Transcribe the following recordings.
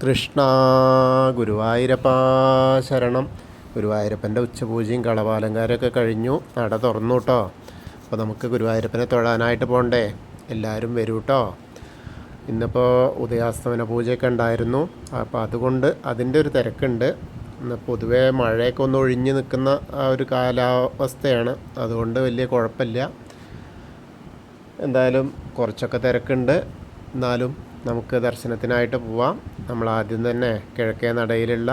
കൃഷ്ണ ഗുരുവായൂരപ്പ ശരണം. ഗുരുവായൂരപ്പൻ്റെ ഉച്ചപൂജയും കളഭാലങ്കാരമൊക്കെ കഴിഞ്ഞു. നട തുറന്നു കേട്ടോ. അപ്പോൾ നമുക്ക് ഗുരുവായൂരപ്പനെ തൊഴാനായിട്ട് പോകണ്ടേ? എല്ലാവരും വരൂ കേട്ടോ. ഇന്നിപ്പോൾ ഉദയാസ്തമന പൂജയൊക്കെ ഉണ്ടായിരുന്നു. അപ്പോൾ അതുകൊണ്ട് അതിൻ്റെ ഒരു തിരക്കുണ്ട്. ഇന്ന് പൊതുവേ മഴയൊക്കെ ഒന്ന് ഒഴിഞ്ഞ് നിൽക്കുന്ന ആ ഒരു കാലാവസ്ഥയാണ്. അതുകൊണ്ട് വലിയ കുഴപ്പമില്ല. എന്തായാലും കുറച്ചൊക്കെ തിരക്കുണ്ട്. എന്നാലും നമുക്ക് ദർശനത്തിനായിട്ട് പോവാം. നമ്മൾ ആദ്യം തന്നെ കിഴക്കേ നടയിലുള്ള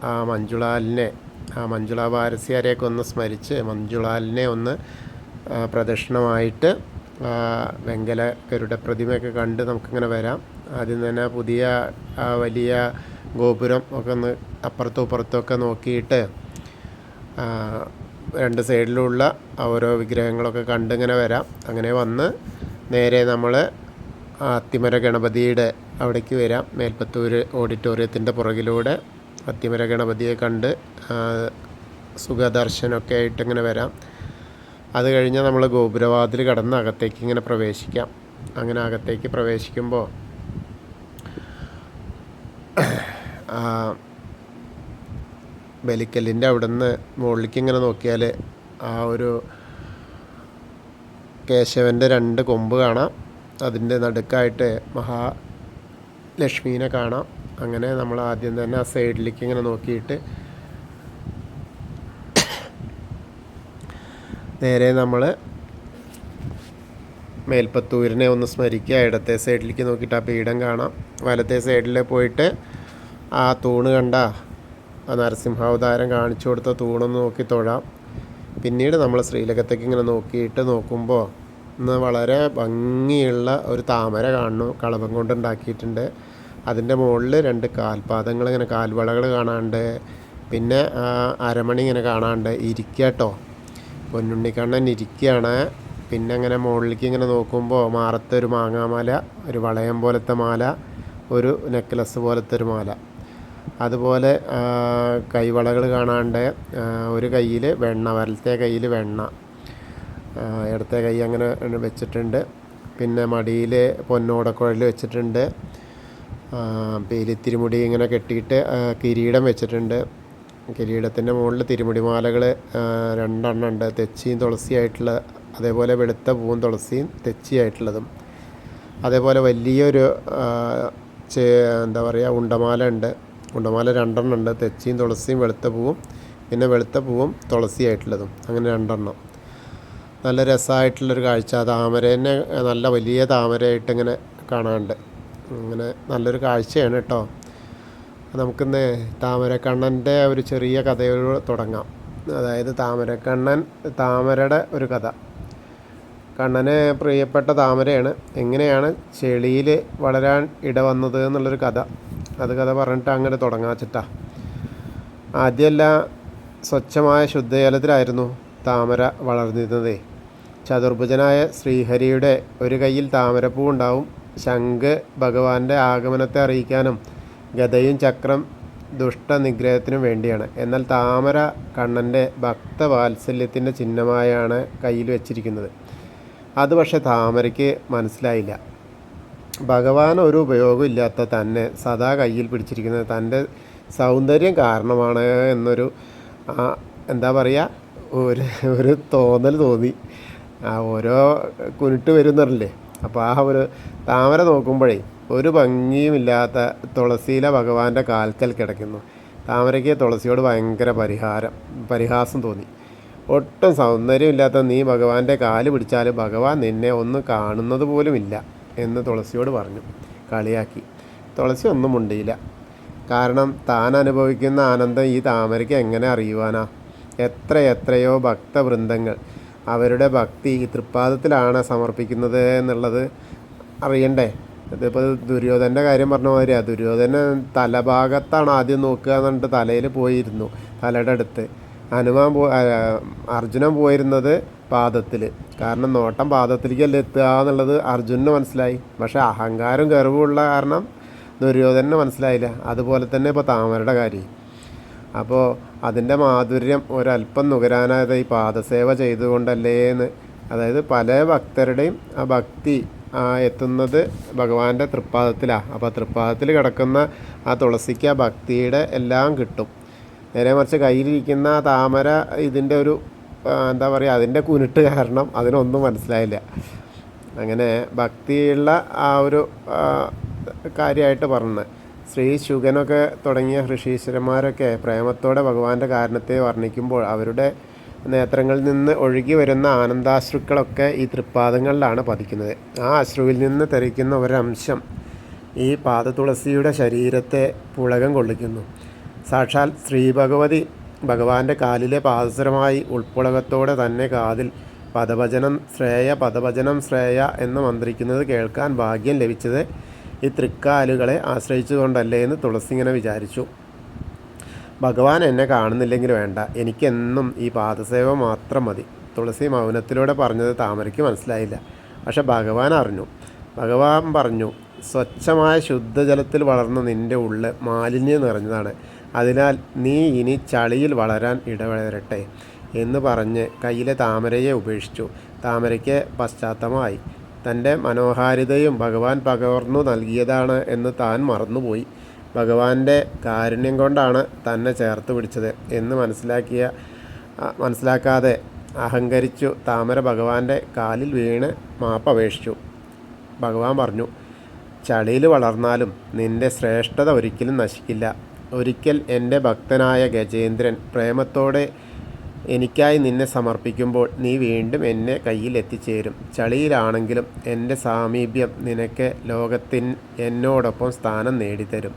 ആ മഞ്ജുള വാരസ്യാരെയൊക്കെ ഒന്ന് സ്മരിച്ച് മഞ്ജുളാലിനെ ഒന്ന് പ്രദക്ഷിണമായിട്ട് വെങ്കല ഗരുഡ പ്രതിമയൊക്കെ കണ്ട് നമുക്കിങ്ങനെ വരാം. ആദ്യം തന്നെ പുതിയ വലിയ ഗോപുരം ഒക്കെ ഒന്ന് അപ്പുറത്തും ഇപ്പുറത്തുമൊക്കെ നോക്കിയിട്ട് രണ്ട് സൈഡിലുള്ള ഓരോ വിഗ്രഹങ്ങളൊക്കെ കണ്ടിങ്ങനെ വരാം. അങ്ങനെ വന്ന് നേരെ നമ്മൾ അത്തിമര ഗണപതിയുടെ അവിടേക്ക് വരാം. മേൽപ്പത്തൂർ ഓഡിറ്റോറിയത്തിൻ്റെ പുറകിലൂടെ അത്തിമര ഗണപതിയെ കണ്ട് സുഖദർശനമൊക്കെ ആയിട്ടിങ്ങനെ വരാം. അത് കഴിഞ്ഞാൽ നമ്മൾ ഗോപുരവാതിൽ കടന്ന് അകത്തേക്ക് ഇങ്ങനെ പ്രവേശിക്കാം. അങ്ങനെ അകത്തേക്ക് പ്രവേശിക്കുമ്പോൾ ബലിക്കല്ലിൻ്റെ അവിടെ നിന്ന് മുകളിലേക്ക് ഇങ്ങനെ നോക്കിയാൽ ആ ഒരു കേശവൻ്റെ 2 കൊമ്പ് കാണാം. അതിൻ്റെ നടുക്കായിട്ട് മഹാലക്ഷ്മീനെ കാണാം. അങ്ങനെ നമ്മൾ ആദ്യം തന്നെ ആ സൈഡിലേക്ക് ഇങ്ങനെ നോക്കിയിട്ട് നേരെ നമ്മൾ മേൽപ്പത്തൂരിനെ ഒന്ന് സ്മരിക്കുക. ഇടത്തെ സൈഡിലേക്ക് നോക്കിയിട്ട് ആ പീഠം കാണാം. വലത്തെ സൈഡിൽ പോയിട്ട് ആ തൂണ് കണ്ട ആ നരസിംഹാവതാരം കാണിച്ചു കൊടുത്ത തൂണൊന്ന് നോക്കി തൊഴാം. പിന്നീട് നമ്മൾ ശ്രീലകത്തേക്ക് ഇങ്ങനെ നോക്കുമ്പോൾ ഇന്ന് വളരെ ഭംഗിയുള്ള ഒരു താമര കാണുന്നു. കളഭം കൊണ്ട് ഉണ്ടാക്കിയിട്ടുണ്ട്. അതിൻ്റെ മുകളിൽ 2 കാൽപാദങ്ങൾ ഇങ്ങനെ കാൽവളകൾ കാണാണ്ട്, പിന്നെ അരമണി ഇങ്ങനെ കാണാണ്ട് ഇരിക്കുക കേട്ടോ. പൊന്നുണ്ണിക്കണ്ണൻ ഇരിക്കുകയാണ്. പിന്നെ അങ്ങനെ മുകളിലേക്ക് ഇങ്ങനെ നോക്കുമ്പോൾ മാറത്തെ ഒരു മാങ്ങാമാല, ഒരു വളയം പോലത്തെ മാല, ഒരു നെക്ലസ് പോലത്തെ ഒരു മാല, അതുപോലെ കൈവളകൾ കാണാണ്ട്, ഒരു കയ്യിൽ വെണ്ണ, വലത്തെ കയ്യിൽ വെണ്ണ, ഇടത്തെ കൈ അങ്ങനെ വെച്ചിട്ടുണ്ട്. പിന്നെ മടിയിൽ പൊന്നോടക്കുഴൽ വെച്ചിട്ടുണ്ട്. പേലിത്തിരിമുടി ഇങ്ങനെ കെട്ടിയിട്ട് കിരീടം വെച്ചിട്ടുണ്ട്. കിരീടത്തിൻ്റെ മുകളിൽ തിരുമുടിമാലകൾ 2 എണ്ണം ഉണ്ട്. തെച്ചിയും തുളസിയായിട്ടുള്ള, അതേപോലെ വെളുത്ത പൂവും തുളസിയും തെച്ചിയായിട്ടുള്ളതും, അതേപോലെ വലിയൊരു എന്താ പറയുക ഉണ്ടമാല ഉണ്ട്. ഉണ്ടമാല 2 എണ്ണം ഉണ്ട്. തെച്ചിയും തുളസിയും വെളുത്ത പൂവും, പിന്നെ വെളുത്ത പൂവും തുളസിയായിട്ടുള്ളതും, അങ്ങനെ 2 എണ്ണം. നല്ല രസമായിട്ടുള്ളൊരു കാഴ്ച. താമരേനെ നല്ല വലിയ താമരയായിട്ട് ഇങ്ങനെ കാണാനുണ്ട്. അങ്ങനെ നല്ലൊരു കാഴ്ചയാണ് കേട്ടോ. നമുക്കിന്ന് താമരക്കണ്ണൻ്റെ ഒരു ചെറിയ കഥയോട് തുടങ്ങാം. അതായത് താമരയുടെ ഒരു കഥ. കണ്ണന് പ്രിയപ്പെട്ട താമരയാണ്. എങ്ങനെയാണ് ചെളിയിൽ വളരാൻ ഇടവന്നത് എന്നുള്ളൊരു കഥ. കഥ പറഞ്ഞിട്ട് അങ്ങനെ തുടങ്ങാച്ചിട്ടാ. ആദ്യമെല്ലാം സ്വച്ഛമായ ശുദ്ധജലത്തിലായിരുന്നു താമര വളർന്നിരുന്നതേ. ചതുർഭുജനായ ശ്രീഹരിയുടെ ഒരു കയ്യിൽ താമരപ്പൂ ഉണ്ടാവും. ശംഖ് ഭഗവാന്റെ ആഗമനത്തെ അറിയിക്കാനും ഗദയും ചക്രം ദുഷ്ടനിഗ്രഹത്തിനും വേണ്ടിയാണ്. എന്നാൽ താമര കണ്ണൻ്റെ ഭക്തവാത്സല്യത്തിൻ്റെ ചിഹ്നമായാണ് കയ്യിൽ വെച്ചിരിക്കുന്നത്. അത് പക്ഷേ താമരയ്ക്ക് മനസ്സിലായില്ല. ഭഗവാൻ ഒരു ഉപയോഗം ഇല്ലാത്ത തന്നെ സദാ കയ്യിൽ പിടിച്ചിരിക്കുന്നത് തൻ്റെ സൗന്ദര്യം കാരണമാണ് എന്നൊരു എന്താ പറയുക ഒരു തോന്നൽ തോന്നി. ഓരോ കുനിട്ട് വരുന്നറില്ലേ. അപ്പോൾ ആ ഒരു താമര നോക്കുമ്പോഴേ ഒരു ഭംഗിയുമില്ലാത്ത തുളസിയില ഭഗവാന്റെ കാൽക്കൽ കിടക്കുന്നു. താമരയ്ക്ക് തുളസിയോട് ഭയങ്കര പരിഹാസം തോന്നി. ഒട്ടും സൗന്ദര്യമില്ലാത്ത നീ ഭഗവാന്റെ കാല് പിടിച്ചാൽ ഭഗവാൻ നിന്നെ ഒന്ന് കാണുന്നത് പോലുമില്ല എന്ന് തുളസിയോട് പറഞ്ഞു. കളിയാക്കി. തുളസി ഒന്നും മുണ്ടിയില്ല. കാരണം താൻ അനുഭവിക്കുന്ന ആനന്ദം ഈ താമരയ്ക്ക് എങ്ങനെ അറിയുവാനാ? എത്രയോ ഭക്തവൃന്ദങ്ങൾ അവരുടെ ഭക്തി തൃപ്പാദത്തിലാണ് സമർപ്പിക്കുന്നത് എന്നുള്ളത് അറിയണ്ടേ. ഇതിപ്പോൾ ദുര്യോധൻ്റെ കാര്യം പറഞ്ഞ മാതിരിയാണ്. ദുര്യോധനൻ തലഭാഗത്താണ് ആദ്യം നോക്കുക എന്നിട്ട് തലയിൽ പോയിരുന്നു, തലയുടെ അടുത്ത്. അർജുനൻ പോയിരുന്നത് പാദത്തിൽ. കാരണം നോട്ടം പാദത്തിലേക്കല്ലേ എത്തുക എന്നുള്ളത് അർജുനന് മനസ്സിലായി. പക്ഷേ അഹങ്കാരം ഗർവമുള്ള കാരണം ദുര്യോധനന് മനസ്സിലായില്ല. അതുപോലെ തന്നെ ഇപ്പോൾ താമരയുടെ കാര്യം. അപ്പോൾ അതിൻ്റെ മാധുര്യം ഒരല്പം നുകരാനായത് ഈ പാദസേവ ചെയ്തുകൊണ്ടല്ലേ എന്ന്. അതായത് പല ഭക്തരുടെയും ആ ഭക്തി എത്തുന്നത് ഭഗവാന്റെ തൃപ്പാദത്തിലാണ്. അപ്പോൾ തൃപ്പാദത്തിൽ കിടക്കുന്ന ആ തുളസിക്ക് ആ ഭക്തിയുടെ എല്ലാം കിട്ടും. നേരെ മറിച്ച് കയ്യിലിരിക്കുന്ന താമര ഇതിൻ്റെ ഒരു എന്താ പറയുക, അതിൻ്റെ കുനിട്ട് കാരണം അതിനൊന്നും മനസ്സിലായില്ല. അങ്ങനെ ഭക്തിയുള്ള ആ ഒരു കാര്യമായിട്ട് പറഞ്ഞത്. ശ്രീ ശുഗനൊക്കെ തുടങ്ങിയ ഋഷീശ്വരന്മാരൊക്കെ പ്രേമത്തോടെ ഭഗവാന്റെ കാരണത്തെ വർണ്ണിക്കുമ്പോൾ അവരുടെ നേത്രങ്ങളിൽ നിന്ന് ഒഴുകി വരുന്ന ആനന്ദാശ്രുക്കളൊക്കെ ഈ തൃപ്പാദങ്ങളിലാണ് പതിക്കുന്നത്. ആ അശ്രുവിൽ നിന്ന് തെറിക്കുന്ന ഒരംശം ഈ പാദതുളസിയുടെ ശരീരത്തെ പുളകം കൊള്ളിക്കുന്നു. സാക്ഷാൽ ശ്രീ ഭഗവതി ഭഗവാന്റെ കാലിലെ പാദസരമായി ഉൾപ്പുളകത്തോടെ തന്നെ കാതിൽ പദഭജനം ശ്രേയ പദഭജനം ശ്രേയ എന്ന് മന്ത്രിക്കുന്നത് കേൾക്കാൻ ഭാഗ്യം ലഭിച്ചത് ഈ തൃക്കാലുകളെ ആശ്രയിച്ചുകൊണ്ടല്ലേ എന്ന് തുളസി ഇങ്ങനെ വിചാരിച്ചു. ഭഗവാൻ എന്നെ കാണുന്നില്ലെങ്കിൽ വേണ്ട, എനിക്കെന്നും ഈ പാദസേവ മാത്രം മതി. തുളസി മൗനത്തിലൂടെ പറഞ്ഞത് താമരയ്ക്ക് മനസ്സിലായില്ല. പക്ഷെ ഭഗവാൻ അറിഞ്ഞു. ഭഗവാൻ പറഞ്ഞു, സ്വച്ഛമായ ശുദ്ധജലത്തിൽ വളർന്ന നിൻ്റെ ഉള്ളിൽ മാലിന്യം നിറഞ്ഞതാണ്. അതിനാൽ നീ ഇനി ചളിയിൽ വളരാൻ ഇടവരട്ടെ എന്ന് പറഞ്ഞ് കയ്യിലെ താമരയെ ഉപേക്ഷിച്ചു. താമരയ്ക്ക് പശ്ചാത്തലമായി. തൻ്റെ മനോഹാരിതയും ഭഗവാൻ പകർന്നു നൽകിയതാണ് എന്ന് താൻ മറന്നുപോയി. ഭഗവാന്റെ കാരുണ്യം കൊണ്ടാണ് തന്നെ ചേർത്ത് പിടിച്ചത് എന്ന് മനസ്സിലാക്കാതെ അഹങ്കരിച്ചു താമര ഭഗവാന്റെ കാലിൽ വീണ് മാപ്പപേക്ഷിച്ചു. ഭഗവാൻ പറഞ്ഞു, ചളിയിൽ വളർന്നാലും നിൻ്റെ ശ്രേഷ്ഠത ഒരിക്കലും നശിക്കില്ല. ഒരിക്കൽ എൻ്റെ ഭക്തനായ ഗജേന്ദ്രൻ പ്രേമത്തോടെ എനിക്കായി നിന്നെ സമർപ്പിക്കുമ്പോൾ നീ വീണ്ടും എന്നെ കയ്യിൽ എത്തിച്ചേരും. ചളിയിലാണെങ്കിലും എൻ്റെ സാമീപ്യം നിനക്ക് ലോകത്തിൽ എന്നോടൊപ്പം സ്ഥാനം നേടിത്തരും.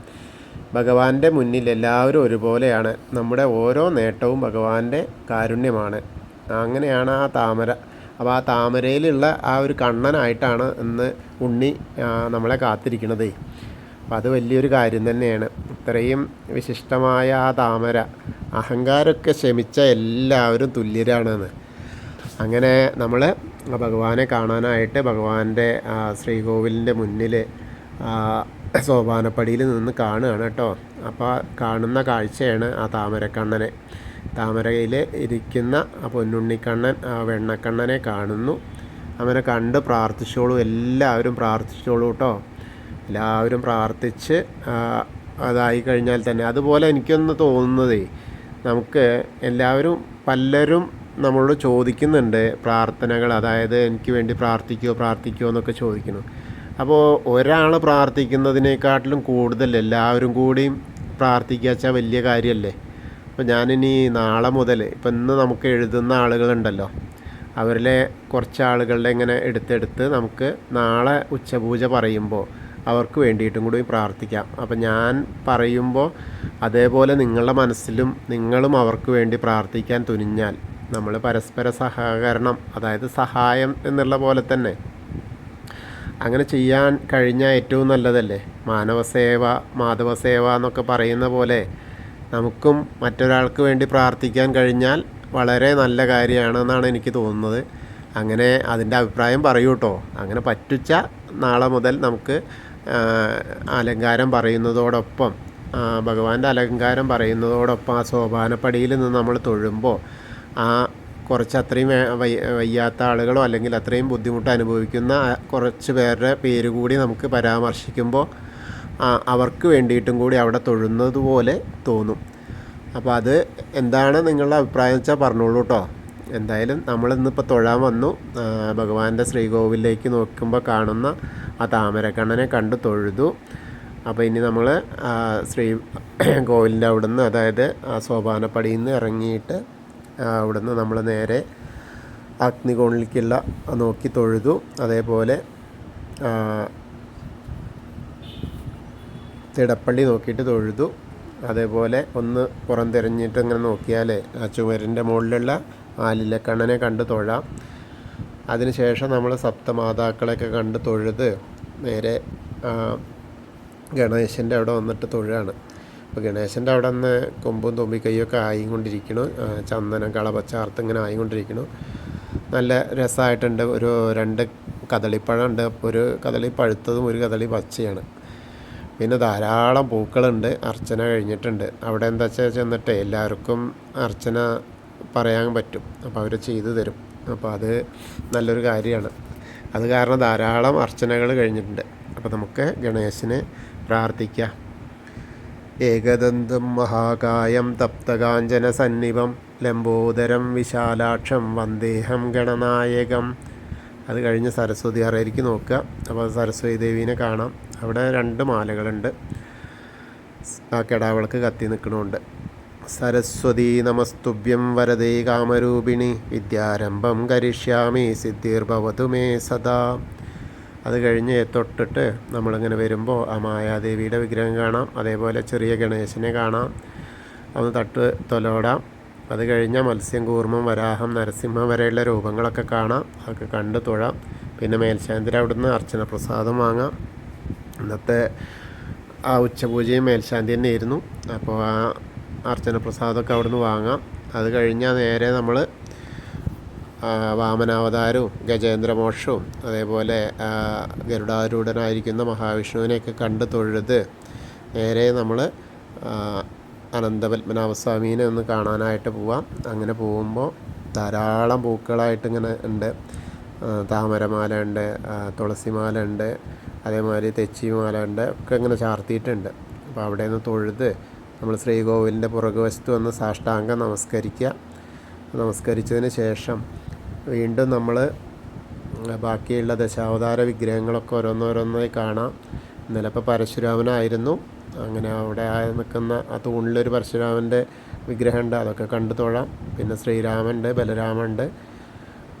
ഭഗവാന്റെ മുന്നിൽ എല്ലാവരും ഒരുപോലെയാണ്. നമ്മുടെ ഓരോ നേട്ടവും ഭഗവാന്റെ കാരുണ്യമാണ്. അങ്ങനെയാണ് ആ താമര. അപ്പോൾ ആ താമരയിലുള്ള ആ ഒരു കണ്ണനായിട്ടാണ് ഇന്ന് ഉണ്ണി നമ്മളെ കാത്തിരിക്കുന്നത്. അപ്പോൾ അത് വലിയൊരു കാര്യം തന്നെയാണ്. ഇത്രയും വിശിഷ്ടമായ ആ താമര, അഹങ്കാരമൊക്കെ ശമിച്ച എല്ലാവരും തുല്യരാണെന്ന്. അങ്ങനെ നമ്മൾ ഭഗവാനെ കാണാനായിട്ട് ഭഗവാന്റെ ശ്രീകോവിലിൻ്റെ മുന്നിൽ സോപാനപ്പടിയിൽ നിന്ന് കാണുകയാണ് കേട്ടോ. അപ്പോൾ കാണുന്ന കാഴ്ചയാണ് ആ താമരക്കണ്ണനെ. താമരയിൽ ഇരിക്കുന്ന ആ പൊന്നുണ്ണിക്കണ്ണൻ, ആ വെണ്ണക്കണ്ണനെ കാണുന്നു. അവനെ കണ്ട് പ്രാർത്ഥിച്ചോളൂ, എല്ലാവരും പ്രാർത്ഥിച്ചോളൂ കേട്ടോ. എല്ലാവരും പ്രാർത്ഥിച്ച് അതായി കഴിഞ്ഞാൽ തന്നെ, അതുപോലെ എനിക്കൊന്ന് തോന്നുന്നതേ, നമുക്ക് എല്ലാവരും പലരും നമ്മളോട് ചോദിക്കുന്നുണ്ട് പ്രാർത്ഥനകൾ, അതായത് എനിക്ക് വേണ്ടി പ്രാർത്ഥിക്കുമോ എന്നൊക്കെ ചോദിക്കുന്നു. അപ്പോൾ ഒരാൾ പ്രാർത്ഥിക്കുന്നതിനേക്കാട്ടിലും കൂടുതൽ എല്ലാവരും കൂടിയും പ്രാർത്ഥിക്കുക വെച്ചാൽ വലിയ കാര്യമല്ലേ. അപ്പോൾ ഞാനിനി നാളെ മുതൽ, ഇപ്പം ഇന്ന് നമുക്ക് എഴുതുന്ന ആളുകളുണ്ടല്ലോ, അവരിലെ കുറച്ച് ആളുകളുടെ ഇങ്ങനെ എടുത്തെടുത്ത് നമുക്ക് നാളെ ഉച്ചപൂജ പറയുമ്പോൾ അവർക്ക് വേണ്ടിയിട്ടും കൂടി പ്രാർത്ഥിക്കാം. അപ്പം ഞാൻ പറയുമ്പോൾ അതേപോലെ നിങ്ങളുടെ മനസ്സിലും നിങ്ങളും അവർക്ക് വേണ്ടി പ്രാർത്ഥിക്കാൻ തുനിഞ്ഞാൽ നമ്മൾ പരസ്പര സഹകരണം, അതായത് സഹായം എന്നുള്ള പോലെ തന്നെ അങ്ങനെ ചെയ്യാൻ കഴിഞ്ഞാൽ ഏറ്റവും നല്ലതല്ലേ. മാനവസേവ മാധവസേവ എന്നൊക്കെ പറയുന്ന പോലെ നമുക്കും മറ്റൊരാൾക്ക് വേണ്ടി പ്രാർത്ഥിക്കാൻ കഴിഞ്ഞാൽ വളരെ നല്ല കാര്യമാണെന്നാണ് എനിക്ക് തോന്നുന്നത്. അങ്ങനെ അതിൻ്റെ അഭിപ്രായം പറയൂ കേട്ടോ. അങ്ങനെ പറ്റുച്ച നാളെ മുതൽ നമുക്ക് അലങ്കാരം പറയുന്നതോടൊപ്പം, ഭഗവാന്റെ അലങ്കാരം പറയുന്നതോടൊപ്പം ആ സോപാനപ്പടിയിൽ നിന്ന് നമ്മൾ തൊഴുമ്പോൾ ആ കുറച്ച് അത്രയും വയ്യാത്ത ആളുകളോ അല്ലെങ്കിൽ അത്രയും ബുദ്ധിമുട്ട് അനുഭവിക്കുന്ന കുറച്ച് പേരുടെ പേര് കൂടി നമുക്ക് പരാമർശിക്കുമ്പോൾ അവർക്ക് വേണ്ടിയിട്ടും കൂടി അവിടെ തൊഴുന്നത് പോലെ തോന്നും. അപ്പോൾ അത് എന്താണ് നിങ്ങളുടെ അഭിപ്രായം വെച്ചാൽ പറഞ്ഞോളൂ കേട്ടോ. എന്തായാലും നമ്മളിന്നിപ്പോൾ തൊഴാൻ വന്നു. ഭഗവാന്റെ ശ്രീകോവിലേക്ക് നോക്കുമ്പോൾ കാണുന്ന ആ താമരക്കണ്ണനെ കണ്ട് തൊഴുതു. അപ്പോൾ ഇനി നമ്മൾ ശ്രീ കോവിലിൻ്റെ അവിടുന്ന്, അതായത് ആ സോപാനപ്പടിയിൽ നിന്ന് ഇറങ്ങിയിട്ട് അവിടുന്ന് നമ്മൾ നേരെ അഗ്നികോണിലേക്കുള്ള നോക്കി തൊഴുതു. അതേപോലെ തിടപ്പള്ളി നോക്കിയിട്ട് തൊഴുതു. അതേപോലെ ഒന്ന് പുറംതിരഞ്ഞിട്ട് ഇങ്ങനെ നോക്കിയാൽ ആ ചുമരിൻ്റെ മുകളിലുള്ള ആലിലക്കണ്ണനെ കണ്ട് തൊഴാം. അതിനുശേഷം നമ്മൾ സപ്തമാതാക്കളെയൊക്കെ കണ്ട് തൊഴുത് നേരെ ഗണേശൻ്റെ അവിടെ വന്നിട്ട് തൊഴുകയാണ്. അപ്പോൾ ഗണേശൻ്റെ അവിടെ നിന്ന് കൊമ്പും തുമ്പിക്കൈയൊക്കെ ആയിക്കൊണ്ടിരിക്കണു, ചന്ദനം കളപച്ചാർത്ത് ഇങ്ങനെ ആയിക്കൊണ്ടിരിക്കണു. നല്ല രസമായിട്ടുണ്ട്. ഒരു 2 കദളിപ്പഴം ഉണ്ട്. ഒരു കദളി പഴുത്തതും ഒരു കദളി പച്ചയാണ്. പിന്നെ ധാരാളം പൂക്കളുണ്ട്. അർച്ചന കഴിഞ്ഞിട്ടുണ്ട്. അവിടെ എന്താ വെച്ചാൽ ചെന്നിട്ട് എല്ലാവർക്കും അർച്ചന പറയാൻ പറ്റും. അപ്പോൾ അവർ ചെയ്തു തരും. അപ്പോൾ അത് നല്ലൊരു കാര്യമാണ്. അത് കാരണം ധാരാളം അർച്ചനകൾ കഴിഞ്ഞിട്ടുണ്ട്. അപ്പോൾ നമുക്ക് ഗണേശനെ പ്രാർത്ഥിക്കാം. ഏകദന്തം മഹാകായം തപ്തകാഞ്ചന സന്നിഭം ലംബോദരം വിശാലാക്ഷം വന്ദേഹം ഗണനായകം. അത് കഴിഞ്ഞ് സരസ്വതി അറയിലേക്ക് നോക്കുക. അപ്പോൾ സരസ്വതി ദേവീനെ കാണാം. അവിടെ 2 മാലകളുണ്ട്. ആ കെടാവിളക്ക് കത്തി നിൽക്കണമുണ്ട്. സരസ്വതി നമസ്തുഭ്യം വരദേ കാമരൂപിണി വിദ്യാരംഭം കരിഷ്യാമി സിദ്ധിർഭവതു മേ സദാ. അത് കഴിഞ്ഞ് തൊട്ടിട്ട് നമ്മളിങ്ങനെ വരുമ്പോൾ ആ മായാദേവിയുടെ വിഗ്രഹം കാണാം. അതേപോലെ ചെറിയ ഗണേശനെ കാണാം. ഒന്ന് തൊട്ട് തൊലോടാം. അത് കഴിഞ്ഞാൽ മത്സ്യം, കൂർമ്മം, വരാഹം, നരസിംഹം വരെയുള്ള രൂപങ്ങളൊക്കെ കാണാം. അതൊക്കെ കണ്ട് തൊഴാം. പിന്നെ മേൽശാന്തിയുടെ അവിടുന്ന് അർച്ചന പ്രസാദം വാങ്ങാം. ഇന്നത്തെ ആ ഉച്ചപൂജയും മേൽശാന്തി തന്നെയായിരുന്നു. അപ്പോൾ ആ അർച്ചന പ്രസാദമൊക്കെ അവിടുന്ന് വാങ്ങാം. അത് കഴിഞ്ഞാൽ നേരെ നമ്മൾ വാമനാവതാരവും ഗജേന്ദ്രമോക്ഷവും അതേപോലെ ഗരുഡാരൂഢനായിരിക്കുന്ന മഹാവിഷ്ണുവിനെയൊക്കെ കണ്ട് തൊഴുത് നേരെ നമ്മൾ അനന്തപത്മനാഭസ്വാമീനെ ഒന്ന് കാണാനായിട്ട് പോവാം. അങ്ങനെ പോകുമ്പോൾ ധാരാളം പൂക്കളായിട്ട് ഇങ്ങനെ ഉണ്ട്. താമരമാല ഉണ്ട്, തുളസിമാല ഉണ്ട്, അതേമാതിരി തെച്ചിമാല ഉണ്ട്, ഒക്കെ ഇങ്ങനെ ചാർത്തിയിട്ടുണ്ട്. അപ്പോൾ അവിടെ നിന്ന് തൊഴുത് നമ്മൾ ശ്രീകോവിലിൻ്റെ പുറകുവശത്ത് വന്ന് സാഷ്ടാംഗം നമസ്കരിക്കുക. നമസ്കരിച്ചതിന് ശേഷം വീണ്ടും നമ്മൾ ബാക്കിയുള്ള ദശാവതാര വിഗ്രഹങ്ങളൊക്കെ ഓരോന്നോരോന്നായി കാണാം. ഇന്നലെ ഇപ്പോൾ പരശുരാമനായിരുന്നു. അങ്ങനെ അവിടെ നിൽക്കുന്ന ആ തൂണിലൊരു പരശുരാമൻ്റെ വിഗ്രഹമുണ്ട്. അതൊക്കെ കണ്ടു തൊഴാം. പിന്നെ ശ്രീരാമനുണ്ട്, ബലരാമുണ്ട്,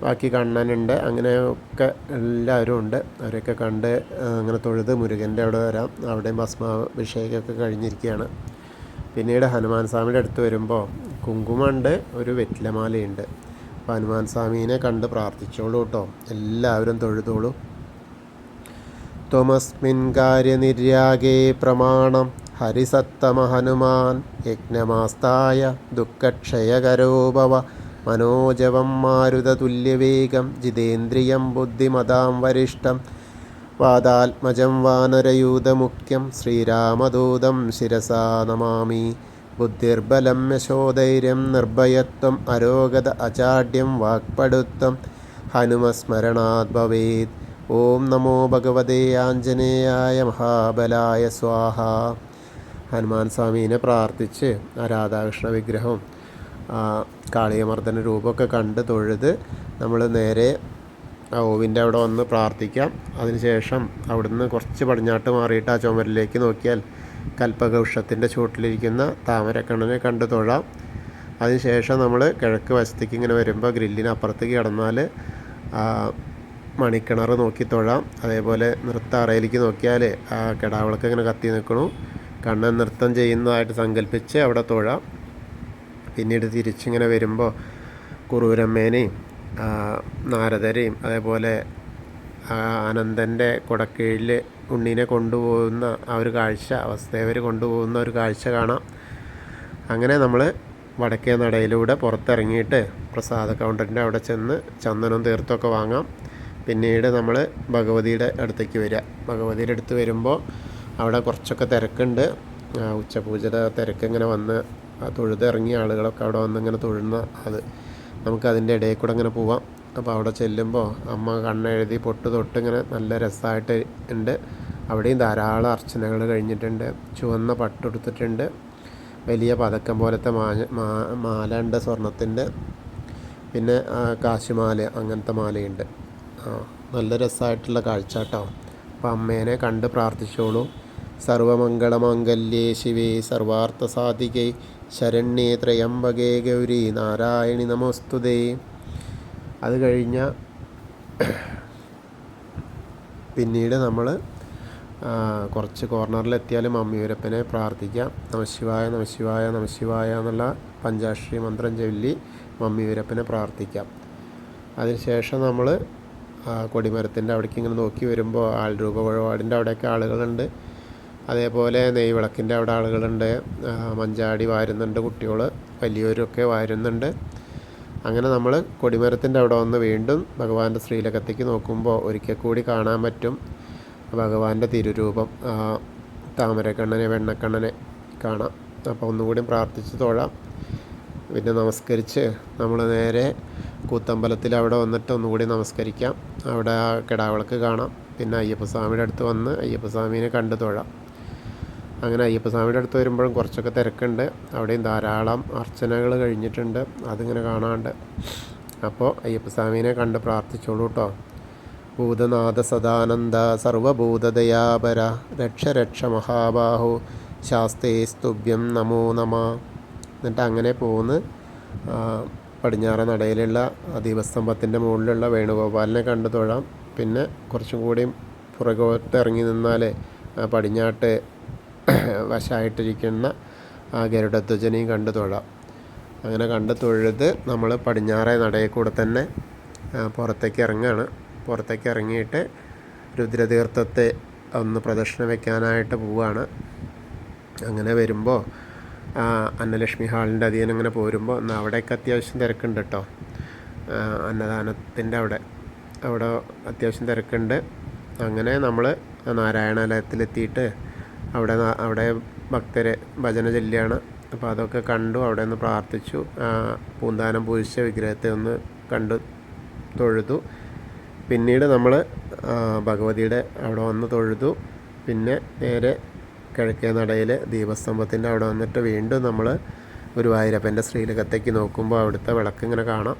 ബാക്കി കണ്ണനുണ്ട്. അങ്ങനെയൊക്കെ എല്ലാവരും ഉണ്ട്. അവരൊക്കെ കണ്ട് അങ്ങനെ തൊഴുത് മുരുകൻ്റെ അവിടെ വരാം. അവിടെയും ഭസ്മാഭിഷേകമൊക്കെ കഴിഞ്ഞിരിക്കുകയാണ്. പിന്നീട് ഹനുമാൻ സ്വാമിയുടെ അടുത്ത് വരുമ്പോൾ കുങ്കുമമുണ്ട്, ഒരു വെറ്റിലമാലയുണ്ട്. അപ്പോൾ ഹനുമാൻ സ്വാമീനെ കണ്ട് പ്രാർത്ഥിച്ചോളൂ കേട്ടോ. എല്ലാവരും തൊഴുതോളൂ. ത്വമസ്മിൻ കാര്യനിര്യാഗേ പ്രമാണം ഹരിസത്തമ ഹനുമാൻ യജ്ഞമാസ്തായ ദുഃഖക്ഷയകരോ ഭവ മനോജവം മാരുതതുല്യവേഗം ജിതേന്ദ്രിയം ബുദ്ധിമതാം വരിഷ്ഠം വാദാത്മജം വാനരയൂതമുഖ്യം ശ്രീരാമദൂതം ശിരസാ നമാമി. ബുദ്ധിർബലം യശോധൈര്യം നിർഭയത്വം അരോഗത അചാഢ്യം വാക്പടുത്വം ഹനുമസ്മരണാത് ഭവേത്. ഓം നമോ ഭഗവതേ ആഞ്ജനേയായ മഹാബലായ സ്വാഹ. ഹനുമാൻ സ്വാമീനെ പ്രാർത്ഥിച്ച് ആ രാധാകൃഷ്ണ വിഗ്രഹവും കാളിയമർദ്ദന രൂപമൊക്കെ കണ്ട് തൊഴുത് നമ്മൾ നേരെ ആ ഓവിൻ്റെ അവിടെ വന്ന് പ്രാർത്ഥിക്കാം. അതിനുശേഷം അവിടുന്ന് കുറച്ച് പടിഞ്ഞാട്ട് മാറിയിട്ട് ആ ചുമരിലേക്ക് നോക്കിയാൽ കൽപ്പകവൃക്ഷത്തിൻ്റെ ചുവട്ടിലിരിക്കുന്ന താമരക്കണ്ണനെ കണ്ട് തൊഴാം. അതിനുശേഷം നമ്മൾ കിഴക്ക് വശത്തേക്ക് ഇങ്ങനെ വരുമ്പോൾ ഗ്രില്ലിന് അപ്പുറത്തേക്ക് കിടന്നാൽ മണിക്കിണർ നോക്കി തൊഴാം. അതേപോലെ നൃത്താറയിലേക്ക് നോക്കിയാൽ ആ കെടാവിളക്ക് ഇങ്ങനെ കത്തി നിൽക്കണു. കണ്ണൻ നൃത്തം ചെയ്യുന്നതായിട്ട് സങ്കല്പിച്ച് അവിടെ തൊഴാം. പിന്നീട് തിരിച്ചിങ്ങനെ വരുമ്പോൾ കുറൂരമ്മേനെയും നാരദരെയും അതേപോലെ അനന്തൻ്റെ കുടക്കീഴിൽ ഉണ്ണീനെ കൊണ്ടുപോകുന്ന ആ ഒരു കാഴ്ച, വസുദേവർ കൊണ്ടുപോകുന്ന ഒരു കാഴ്ച കാണാം. അങ്ങനെ നമ്മൾ വടക്കേ നടയിലൂടെ പുറത്തിറങ്ങിയിട്ട് പ്രസാദ കൗണ്ടറിൻ്റെ അവിടെ ചെന്ന് ചന്ദനം തീർത്തൊക്കെ വാങ്ങാം. പിന്നീട് നമ്മൾ ഭഗവതിയുടെ അടുത്തേക്ക് വരിക. ഭഗവതിയുടെ അടുത്ത് വരുമ്പോൾ അവിടെ കുറച്ചൊക്കെ തിരക്കുണ്ട്. ഉച്ചപൂജയുടെ തിരക്ക് ഇങ്ങനെ വന്ന് തൊഴുതിറങ്ങിയ ആളുകളൊക്കെ അവിടെ വന്ന് ഇങ്ങനെ തൊഴുന്ന അത് നമുക്കതിൻ്റെ ഇടയിൽ കൂടെ ഇങ്ങനെ പോവാം. അപ്പോൾ അവിടെ ചെല്ലുമ്പോൾ അമ്മ കണ്ണെഴുതി പൊട്ട് തൊട്ട് ഇങ്ങനെ നല്ല രസമായിട്ട് ഉണ്ട്. അവിടെയും ധാരാളം അർച്ചനകൾ കഴിഞ്ഞിട്ടുണ്ട്. ചുവന്ന പട്ടെടുത്തിട്ടുണ്ട്. വലിയ പതക്കം പോലത്തെ മാല ഉണ്ട് സ്വർണത്തിൻ്റെ. പിന്നെ കാശുമാല, അങ്ങനത്തെ മാലയുണ്ട്. നല്ല രസമായിട്ടുള്ള കാഴ്ച കേട്ടോ. അപ്പോൾ അമ്മേനെ കണ്ട് പ്രാർത്ഥിച്ചോളൂ. സർവമംഗളമാംഗല്യേ ശിവേ സർവാർത്ഥസാധികേ ശരണ്യേ ത്രയംബകേ ഗൗരി നാരായണി നമോസ്തുതേ. അത് കഴിഞ്ഞാൽ പിന്നീട് നമ്മൾ കുറച്ച് കോർണറിലെത്തിയാൽ മമ്മിയൂരപ്പനെ പ്രാർത്ഥിക്കാം. നമശിവായ നമശിവായ നമശിവായ എന്നുള്ള പഞ്ചാക്ഷരി മന്ത്രം ചൊല്ലി മമ്മിയൂരപ്പനെ പ്രാർത്ഥിക്കാം. അതിനുശേഷം നമ്മൾ കൊടിമരത്തിൻ്റെ അവിടേക്ക് ഇങ്ങനെ നോക്കി വരുമ്പോൾ ആൾരൂപ വഴിപാടിൻ്റെ അവിടെയൊക്കെ ആളുകളുണ്ട്. അതേപോലെ നെയ്വിളക്കിൻ്റെ അവിടെ ആളുകളുണ്ട്. മഞ്ചാടി വാരുന്നുണ്ട് കുട്ടികൾ, വലിയവരൊക്കെ വാരുന്നുണ്ട്. അങ്ങനെ നമ്മൾ കൊടിമരത്തിൻ്റെ അവിടെ വന്ന് വീണ്ടും ഭഗവാന്റെ ശ്രീലകത്തേക്ക് നോക്കുമ്പോൾ ഒരിക്കൽ കൂടി കാണാൻ പറ്റും ഭഗവാന്റെ തിരുരൂപം. താമരക്കണ്ണനെ, വെണ്ണക്കണ്ണനെ കാണാം. അപ്പോൾ ഒന്നുകൂടി പ്രാർത്ഥിച്ച് തൊഴാം. പിന്നെ നമസ്കരിച്ച് നമ്മൾ നേരെ കൂത്തമ്പലത്തിൽ അവിടെ വന്നിട്ട് ഒന്നുകൂടി നമസ്കരിക്കാം. അവിടെ ആ കിടാവിളക്ക് കാണാം. പിന്നെ അയ്യപ്പസ്വാമിയുടെ അടുത്ത് വന്ന് അയ്യപ്പസ്വാമീനെ കണ്ടു തൊഴാം. അങ്ങനെ അയ്യപ്പസ്വാമിയുടെ അടുത്ത് വരുമ്പോഴും കുറച്ചൊക്കെ തിരക്കുണ്ട്. അവിടെയും ധാരാളം അർച്ചനകൾ കഴിഞ്ഞിട്ടുണ്ട്, അതിങ്ങനെ കാണാണ്ട്. അപ്പോൾ അയ്യപ്പസ്വാമീനെ കണ്ട് പ്രാർത്ഥിച്ചോളൂ കേട്ടോ. ഭൂതനാഥ സദാനന്ദ സർവഭൂതദയാപര രക്ഷ രക്ഷ മഹാബാഹു ശാസ്തേ സ്തുഭ്യം നമോ നമ. എന്നിട്ട് അങ്ങനെ പോന്ന് പടിഞ്ഞാറ നടയിലുള്ള ദീപസ്തംഭത്തിൻ്റെ മുകളിലുള്ള വേണുഗോപാലിനെ കണ്ടു തൊഴാം. പിന്നെ കുറച്ചും കൂടി പുറകോട്ട് ഇറങ്ങി നിന്നാൽ പടിഞ്ഞാട്ട് വശമായിട്ടിരിക്കുന്ന ഗരുഡധ്വജനെയും കണ്ടു തൊഴാം. അങ്ങനെ കണ്ടു തൊഴുത് നമ്മൾ പടിഞ്ഞാറേ നടയിൽ കൂടെ തന്നെ പുറത്തേക്ക് ഇറങ്ങുകയാണ്. പുറത്തേക്ക് ഇറങ്ങിയിട്ട് രുദ്രതീർത്ഥത്തെ ഒന്ന് പ്രദക്ഷിണം വയ്ക്കാനായിട്ട് പോവുകയാണ്. അങ്ങനെ വരുമ്പോൾ അന്നലക്ഷ്മി ഹാളിൻ്റെ അധികം അങ്ങനെ പോരുമ്പോൾ അവിടെയൊക്കെ അത്യാവശ്യം തിരക്കുണ്ട് കേട്ടോ. അന്നദാനത്തിൻ്റെ അവിടെ അത്യാവശ്യം തിരക്കുണ്ട്. അങ്ങനെ നമ്മൾ നാരായണാലയത്തിലെത്തിയിട്ട് അവിടെ ഭക്തരെ ഭജന ചൊല്ലിയാണ്. അപ്പോൾ അതൊക്കെ കണ്ടു, അവിടെ നിന്ന് പ്രാർത്ഥിച്ചു. പൂന്താനം പൂജിച്ച വിഗ്രഹത്തെ ഒന്ന് കണ്ടു തൊഴുതു. പിന്നീട് നമ്മൾ ഭഗവതിയുടെ അവിടെ വന്ന് തൊഴുതു. പിന്നെ നേരെ കിഴക്കേ നടയിൽ ദീപസ്തംഭത്തിൻ്റെ അവിടെ വന്നിട്ട് വീണ്ടും നമ്മൾ ഗുരുവായൂരപ്പൻ്റെ ശ്രീലകത്തേക്ക് നോക്കുമ്പോൾ അവിടുത്തെ വിളക്ക് ഇങ്ങനെ കാണാം.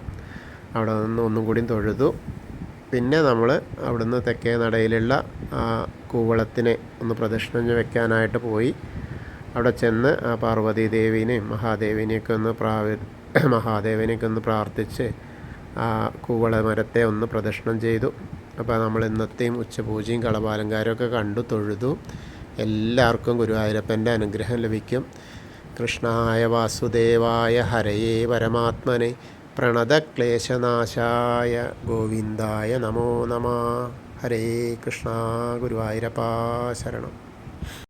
അവിടെ നിന്ന് ഒന്നും കൂടി തൊഴുതു. പിന്നെ നമ്മൾ അവിടുന്ന് തെക്കേ നടയിലുള്ള കൂവളത്തിനെ ഒന്ന് പ്രദക്ഷിണം വയ്ക്കാനായിട്ട് പോയി. അവിടെ ചെന്ന് പാർവതി ദേവീനെയും മഹാദേവിനെയൊക്കെ ഒന്ന് പ്രാർത്ഥിച്ച് കൂവള മരത്തെ ഒന്ന് പ്രദക്ഷിണം ചെയ്തു. അപ്പോൾ നമ്മൾ ഇന്നത്തെയും ഉച്ചപൂജയും കളഭാലങ്കാരമൊക്കെ കണ്ടു തൊഴുതു. എല്ലാവർക്കും ഗുരുവായൂരപ്പൻ്റെ അനുഗ്രഹം ലഭിക്കും. കൃഷ്ണായ വാസുദേവായ ഹരയേ പരമാത്മനെ പ്രണതക്ലേശനാശായ ഗോവിന്ദായ നമോ നമഃ. ഹരേ കൃഷ്ണ. ഗുരുവായൂരപ്പാ ശരണം.